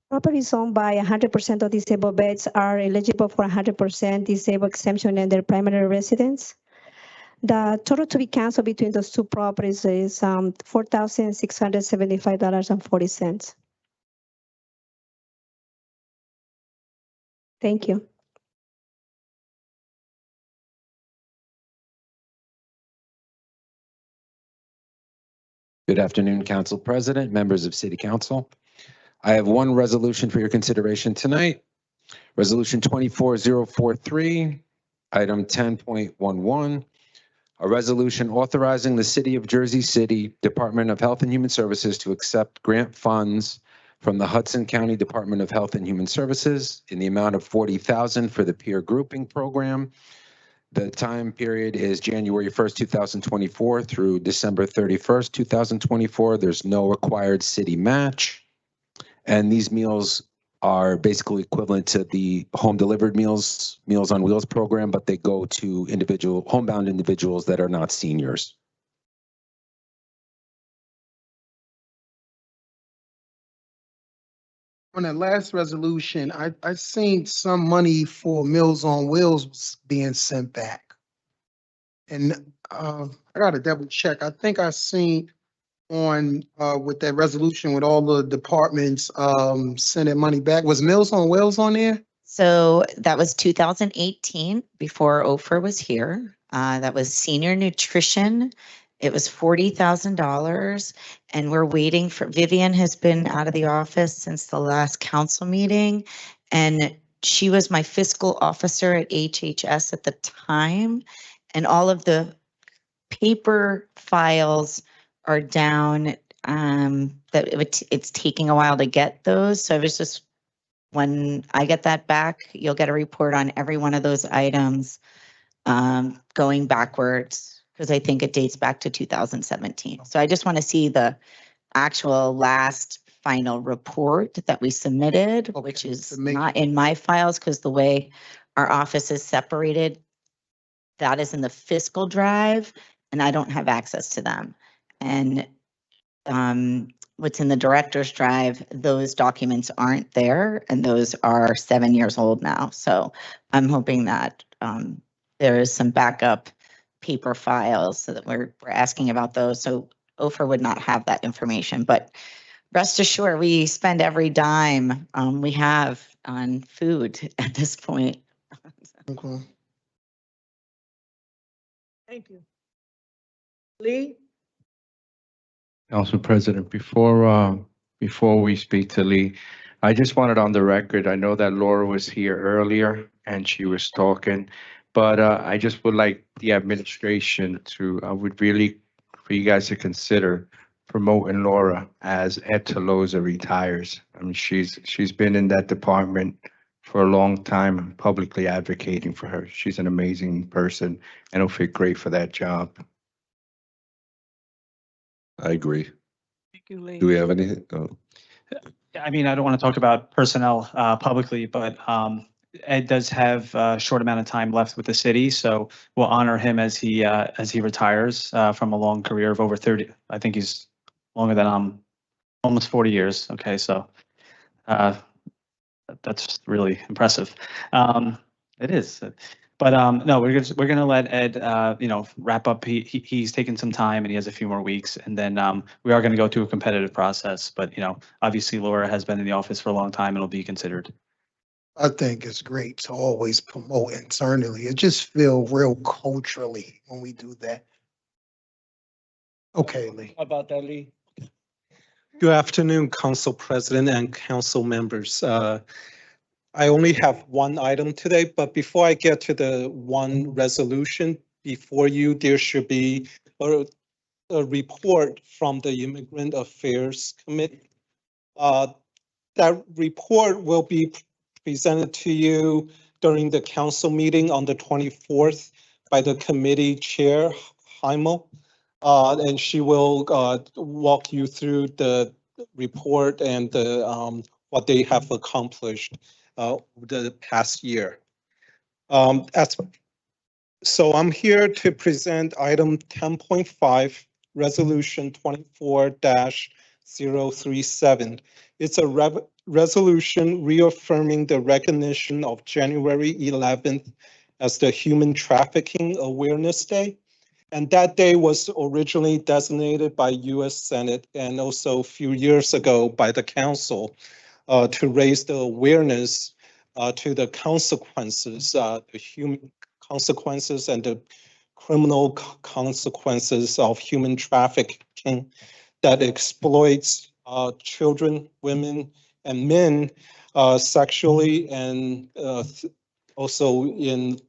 Properties owned by 100% of disabled vets are eligible for 100% disabled exemption in their primary residence. The total to be canceled between those 2 properties is $4,675.40. Thank you. Good afternoon, Council President, members of City Council. I have one resolution for your consideration tonight. Resolution 24043, item 10.11. A resolution authorizing the City of Jersey City Department of Health and Human Services to accept grant funds from the Hudson County Department of Health and Human Services in the amount of $40,000 for the peer grouping program. The time period is January 1st, 2024 through December 31st, 2024. There's no required city match. And these meals are basically equivalent to the home delivered Meals on Wheels program, but they go to homebound individuals that are not seniors. On that last resolution, I seen some money for Meals on Wheels was being sent back. And I gotta double check. I think I seen on with that resolution with all the departments sending money back. Was Meals on Wheels on there? So that was 2018 before Ofer was here. That was senior nutrition. It was $40,000 and we're waiting for, Vivian has been out of the office since the last council meeting. And she was my fiscal officer at HHS at the time. And all of the paper files are down, it's taking a while to get those. So I was just, when I get that back, you'll get a report on every one of those items going backwards, because I think it dates back to 2017. So I just want to see the actual last final report that we submitted, which is not in my files because the way our office is separated, that is in the fiscal drive and I don't have access to them. And what's in the director's drive, those documents aren't there and those are 7 years old now. So I'm hoping that there is some backup paper files so that we're asking about those. So Ofer would not have that information, but rest assured, we spend every dime we have on food at this point. Okay. Thank you. Lee? Council President, before we speak to Lee, I just wanted on the record, I know that Laura was here earlier and she was talking, but I just would like the administration to, I would really, for you guys to consider promoting Laura as Ed Tolosa retires. I mean, she's been in that department for a long time, and publicly advocating for her. She's an amazing person and will fit great for that job. I agree. Thank you, Lee. Do we have anything? Oh. I mean, I don't want to talk about personnel publicly, but Ed does have a short amount of time left with the city, so we'll honor him as he retires from a long career of over 30. I think he's longer than almost 40 years. Okay, so That's really impressive. It is. But no, we're gonna let Ed, wrap up. He's taken some time and he has a few more weeks. And then we are gonna go through a competitive process. But, obviously Laura has been in the office for a long time and will be considered. I think it's great to always promote internally. It just feel real culturally when we do that. Okay, Lee. How about that, Lee? Good afternoon, Council President and council members. I only have one item today, but before I get to the one resolution before you, there should be a report from the Immigrant Affairs Committee. That report will be presented to you during the council meeting on the 24th by the committee chair, Heimel. And she will walk you through the report and the, what they have accomplished the past year. So I'm here to present item 10.5, resolution 24-037. It's a resolution reaffirming the recognition of January 11th as the Human Trafficking Awareness Day. And that day was originally designated by US Senate and also a few years ago by the council to raise the awareness to the consequences, the human consequences and the criminal consequences of human trafficking that exploits children, women, and men sexually and also in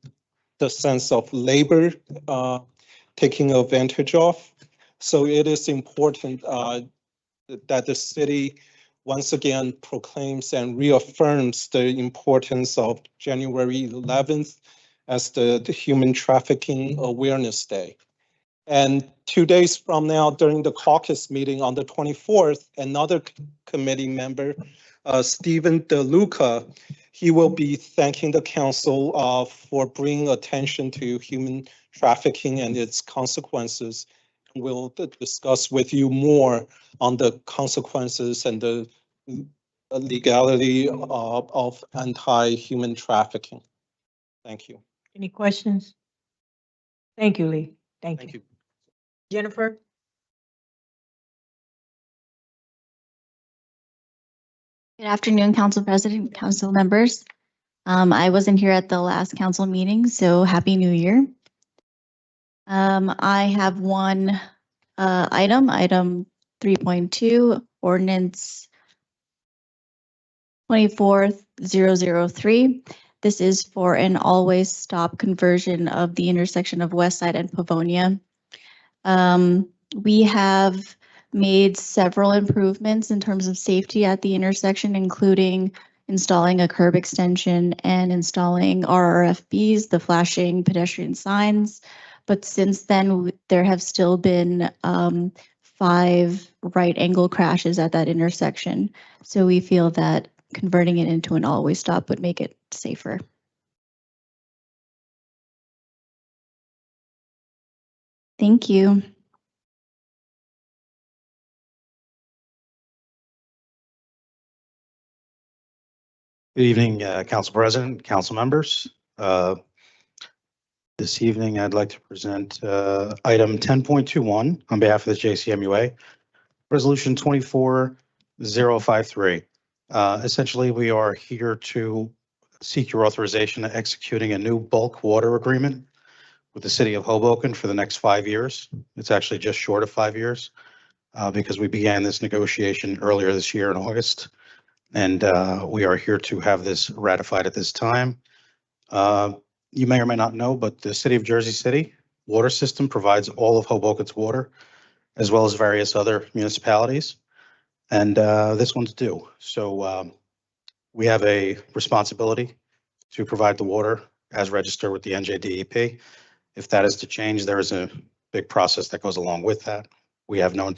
the sense of labor, taking advantage of. So it is important that the city once again proclaims and reaffirms the importance of January 11th as the Human Trafficking Awareness Day. And 2 days from now, during the caucus meeting on the 24th, another committee member, Stephen DeLuca, he will be thanking the council for bringing attention to human trafficking and its consequences. We'll discuss with you more on the consequences and the legality of anti-human trafficking. Thank you. Any questions? Thank you, Lee. Thank you. Jennifer? Good afternoon, Council President, Council members. I wasn't here at the last council meeting, so Happy New Year. I have one item 3.2, ordinance 24003. This is for an always stop conversion of the intersection of West Side and Pavonia. We have made several improvements in terms of safety at the intersection, including installing a curb extension and installing RRFBs, the flashing pedestrian signs. But since then, there have still been 5 right angle crashes at that intersection. So we feel that converting it into an always stop would make it safer. Thank you. Good evening, Council President, council members. This evening, I'd like to present item 10.21 on behalf of the JCMUA, Resolution 24053. Essentially, we are here to seek your authorization to executing a new bulk water agreement with the city of Hoboken for the next 5 years. It's actually just short of 5 years because we began this negotiation earlier this year in August. And we are here to have this ratified at this time. You may or may not know, but the city of Jersey City water system provides all of Hoboken's water, as well as various other municipalities. And this one's due. So we have a responsibility to provide the water as registered with the NJDEP. If that is to change, there is a big process that goes along with that. We have no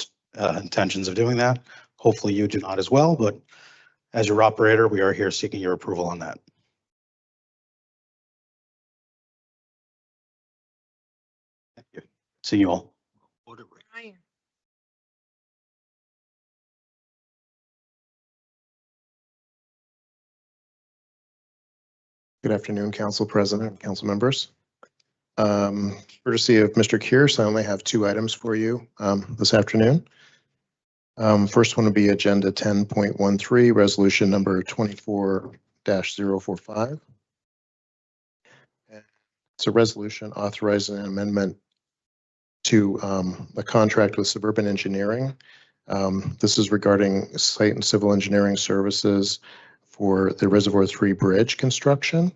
intentions of doing that. Hopefully you do not as well, but as your operator, we are here seeking your approval on that. Thank you. See you all. Good afternoon, Council President and council members. Courtesy of Mr. Kears, I only have two items for you this afternoon. First one would be Agenda 10.13, Resolution number 24-045. It's a resolution authorizing an amendment to a contract with Suburban Engineering. This is regarding site and civil engineering services for the Reservoir 3 Bridge construction.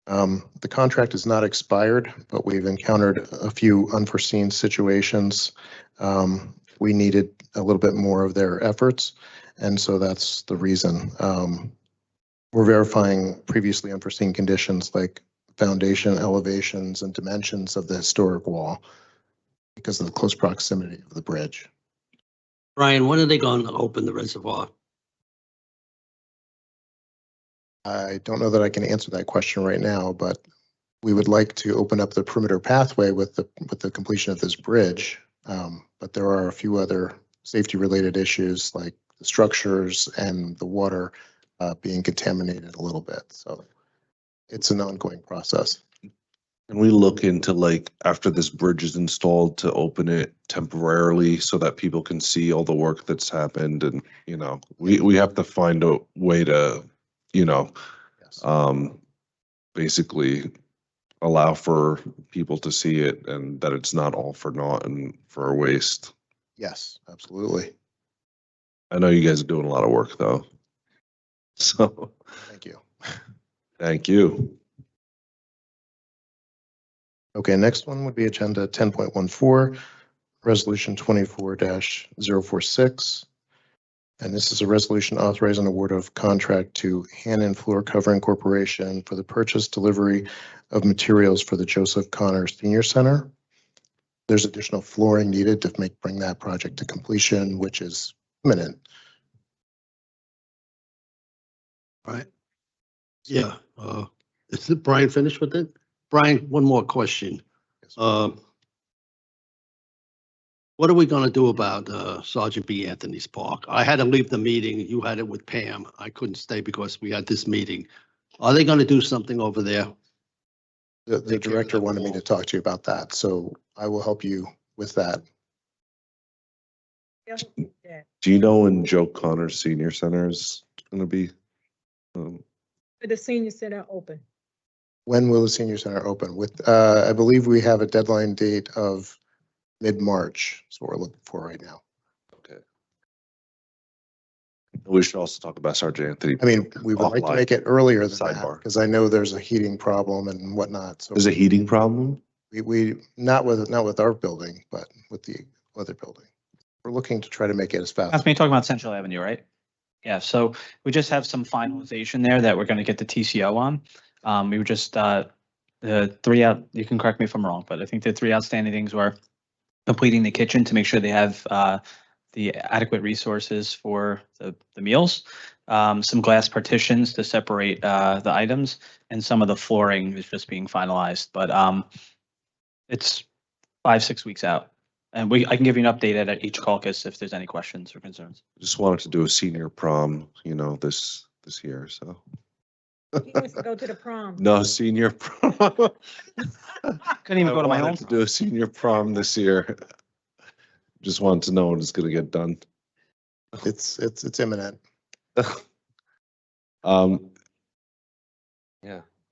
The contract is not expired, but we've encountered a few unforeseen situations. We needed a little bit more of their efforts, and so that's the reason. We're verifying previously unforeseen conditions like foundation elevations and dimensions of the historic wall because of the close proximity of the bridge. Brian, when are they going to open the reservoir? I don't know that I can answer that question right now, but we would like to open up the perimeter pathway with the completion of this bridge. But there are a few other safety related issues like the structures and the water being contaminated a little bit. So it's an ongoing process. Can we look into like after this bridge is installed to open it temporarily so that people can see all the work that's happened? And, you know, we have to find a way to, you know, basically allow for people to see it and that it's not all for naught and for waste. Yes, absolutely. I know you guys are doing a lot of work though. So thank you. Thank you. Okay, next one would be Agenda 10.14, Resolution 24-046. And this is a resolution authorizing award of contract to Hannon Floor Covering Corporation for the purchase, delivery of materials for the Joseph Connor Senior Center. There's additional flooring needed to bring that project to completion, which is imminent. Right. Yeah. Is it Brian finished with it? Brian, one more question. What are we going to do about Sergeant B. Anthony's Park? I had to leave the meeting. You had it with Pam. I couldn't stay because we had this meeting. Are they going to do something over there? The director wanted me to talk to you about that, so I will help you with that. Do you know when Joe Connor Senior Center is going to be? The senior center open. When will the senior center open? I believe we have a deadline date of mid-March. That's what we're looking for right now. Okay. We should also talk about Sergeant Anthony. I mean, we would like to make it earlier than that Sidebar. because I know there's a heating problem and whatnot. So There's a heating problem? we not with our building, but with the other building. We're looking to try to make it as fast. That's me talking about Central Avenue, right? Yeah, so we just have some finalization there that we're going to get the TCO on. We were just, the three out, you can correct me if I'm wrong, but I think the three outstanding things were completing the kitchen to make sure they have the adequate resources for the meals, some glass partitions to separate the items, and some of the flooring is just being finalized, but it's 5-6 weeks out. And I can give you an update at each caucus if there's any questions or concerns. Just wanted to do a senior prom, you know, this year, so. He wants to go to the prom. No, senior prom. Couldn't even go to my I own. wanted to do a senior prom this year. Just wanted to know when it's gonna get done. It's imminent. Yeah,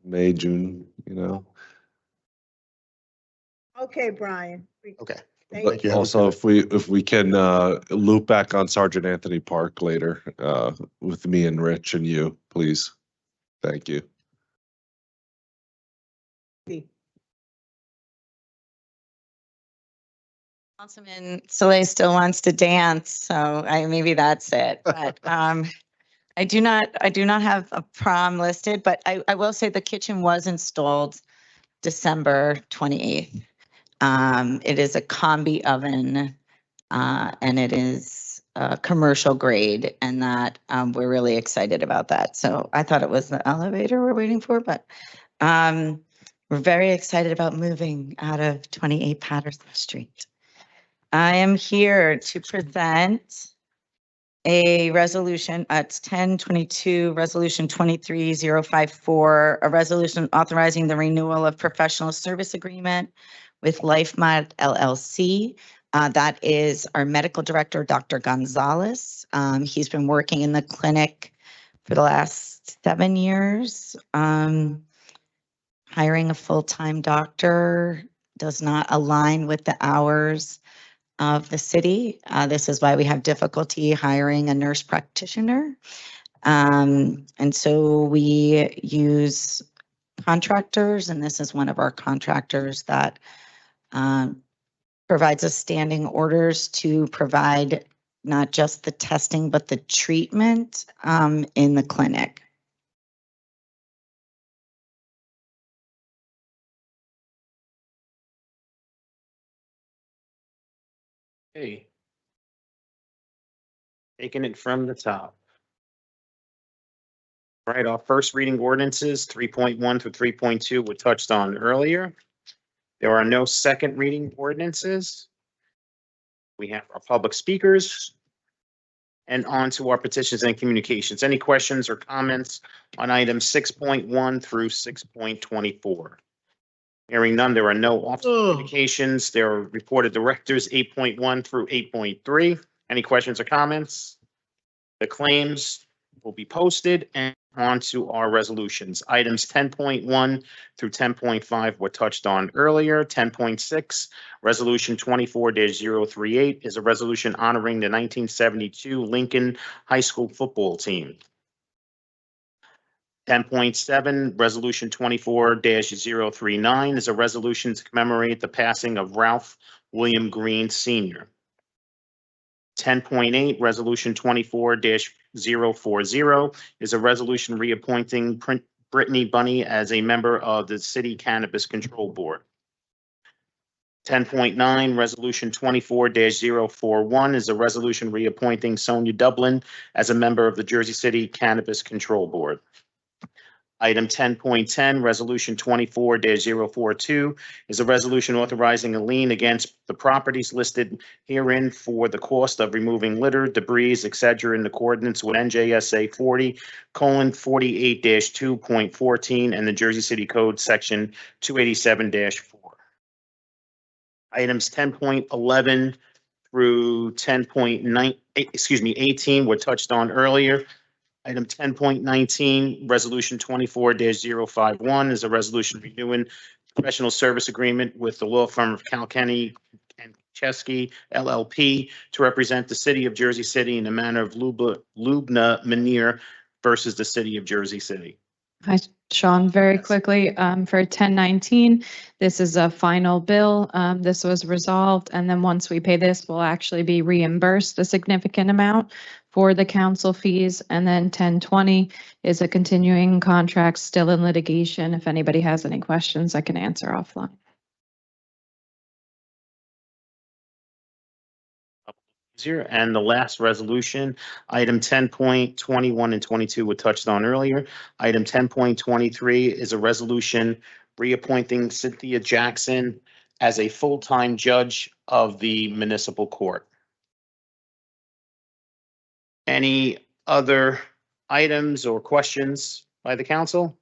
May, June, you know. Okay, Brian. Okay. Thank But also, if we can loop back on Sergeant Anthony Park later with me and Rich and you, please. Thank you. Councilman Soleil still wants to dance, so maybe that's it. But I do not have a prom listed, but I will say the kitchen was installed December 28th. It is a combi oven, and it is commercial grade, and that we're really excited about that. So I thought it was the elevator we're waiting for, but we're very excited about moving out of 28 Patterson Street. I am here to present a resolution, it's 1022, Resolution 23054, a resolution authorizing the renewal of professional service agreement with LifeMod LLC. That is our medical director, Dr. Gonzalez. He's been working in the clinic for the last 7 years. Hiring a full-time doctor does not align with the hours of the city. This is why we have difficulty hiring a nurse practitioner. And so we use contractors, and this is one of our contractors that provides us standing orders to provide not just the testing, but the treatment in the clinic. Okay. Taking it from the top. All right, our first reading ordinances, 3.1 through 3.2 were touched on earlier. There are no second reading ordinances. We have our public speakers. And on to our petitions and communications. Any questions or comments on items 6.1 through 6.24? Hearing none, there are no officer communications. There are reported directors 8.1 through 8.3. Any questions or comments? The claims will be posted, and on to our resolutions. Items 10.1 through 10.5 were touched on earlier. 10.6, Resolution 24-038 is a resolution honoring the 1972 Lincoln High School football team. 10.7, Resolution 24-039 is a resolution to commemorate the passing of Ralph William Green Sr. 10.8, Resolution 24-040 is a resolution reappointing Brittany Bunny as a member of the City Cannabis Control Board. 10.9, Resolution 24-041 is a resolution reappointing Sonia Dublin as a member of the Jersey City Cannabis Control Board. Item 10.10, Resolution 24-042 is a resolution authorizing a lien against the properties listed herein for the cost of removing litter, debris, etc. in accordance with NJSA 40:48-2.14 and the Jersey City Code Section 287-4. Items 10.11 through 18 were touched on earlier. Item 10.19, Resolution 24-051 is a resolution renewing professional service agreement with the law firm of Kilkenny and Chesky LLP to represent the city of Jersey City in the matter of Lubna Manir versus the city of Jersey City. Hi, Sean, very quickly, for 1019, this is a final bill. This was resolved, and then once we pay this, we'll actually be reimbursed a significant amount for the council fees. And then 1020 is a continuing contract still in litigation. If anybody has any questions, I can answer offline. And the last resolution, item 10.21 and 22 were touched on earlier. Item 10.23 is a resolution reappointing Cynthia Jackson as a full-time judge of the municipal court. Any other items or questions by the council?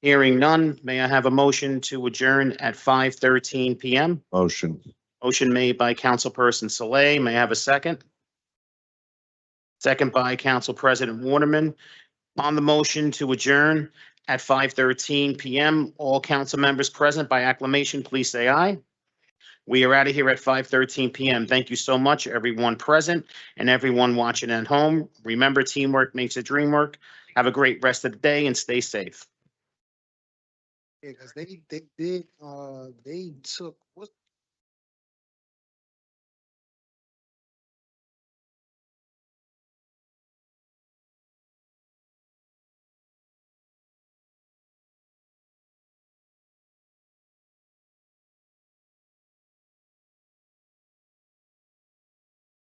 Hearing none, may I have a motion to adjourn at 5:13 PM? Motion. Motion made by Councilperson Saleh. May I have a second? Second by Council President Waterman. On the motion to adjourn at 5:13 PM, all council members present by acclamation, please say aye. We are out of here at 5:13 PM. Thank you so much, everyone present and everyone watching at home. Remember, teamwork makes a dream work. Have a great rest of the day and stay safe. Yeah, because they took,